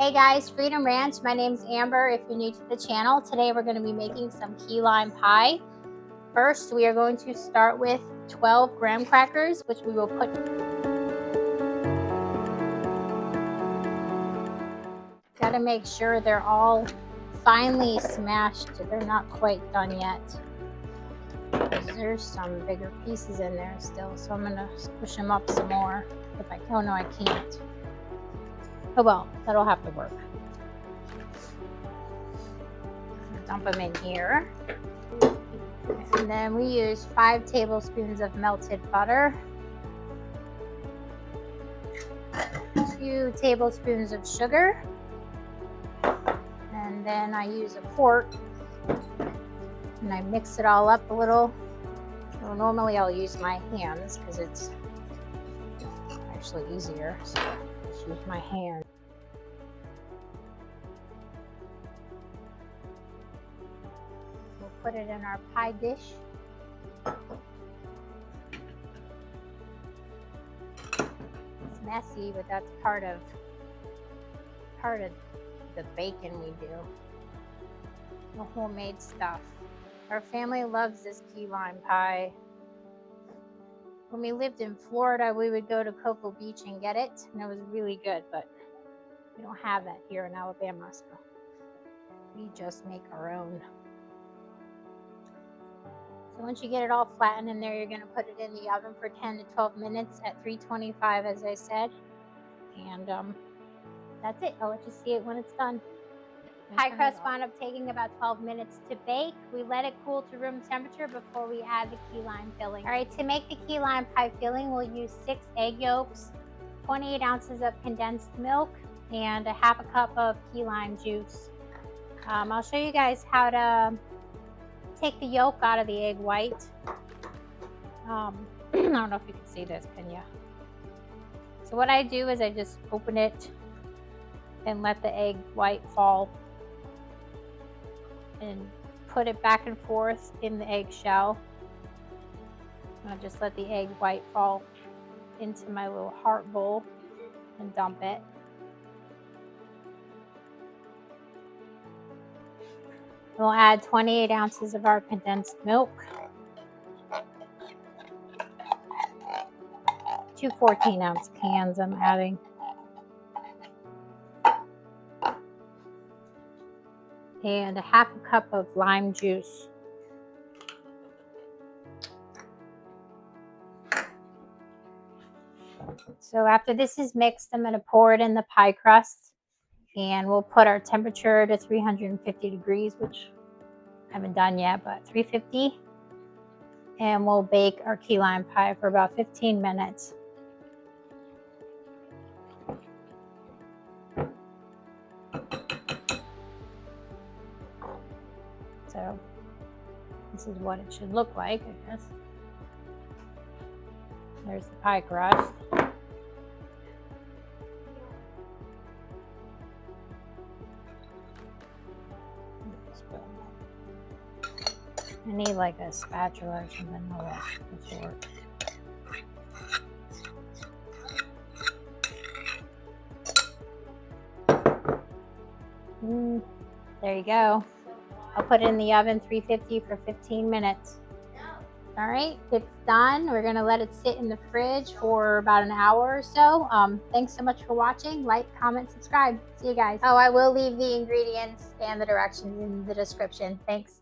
Hey guys, Freedom Ranch. My name's Amber if you're new to the channel. Today we're going to be making some key lime pie. First, we are going to start with 12 graham crackers, which we will put. Got to make sure they're all finely smashed. They're not quite done yet. There's some bigger pieces in there still, so I'm going to squish them up some more. Oh no, I can't. Oh well, that'll have to work. Dump them in here. And then we use 5 tablespoons of melted butter, 2 tablespoons of sugar, and then I use a fork and I mix it all up a little. Well, normally I'll use my hands because it's actually easier, so I'll just use my hand. We'll put it in our pie dish. It's messy, but that's part of the bacon we do. The homemade stuff. Our family loves this key lime pie. When we lived in Florida, we would go to Cocoa Beach and get it, and it was really good, but we don't have that here in Alabama, so we just make our own. So once you get it all flattened in there, you're going to put it in the oven for 10 to 12 minutes at 325, as I said. And that's it. I'll let you see it when it's done. Pie crust wound up taking about 12 minutes to bake. We let it cool to room temperature before we add the key lime filling. All right, to make the key lime pie filling, we'll use 6 egg yolks, 28 ounces of condensed milk, and a half a cup of key lime juice. I'll show you guys how to take the yolk out of the egg white. I don't know if you can see this, can you? So what I do is I just open it and let the egg white fall and put it back and forth in the eggshell. I'll just let the egg white fall into my little heart bowl and dump it. We'll add 28 ounces of our condensed milk, 2 14-ounce cans I'm adding. And a half a cup of lime juice. So after this is mixed, I'm going to pour it in the pie crust, and we'll put our temperature to 350 degrees, which I haven't done yet, but 350. And we'll bake our key lime pie for about 15 minutes. So this is what it should look like, I guess. There's the pie crust. I need like a spatula or something of the sort. There you go. I'll put it in the oven 350 for 15 minutes. All right, it's done. We're gonna let it sit in the fridge for about an hour or so. Thanks so much for watching. Like, comment, subscribe. See you guys. Oh, I will leave the ingredients and the directions in the description. Thanks.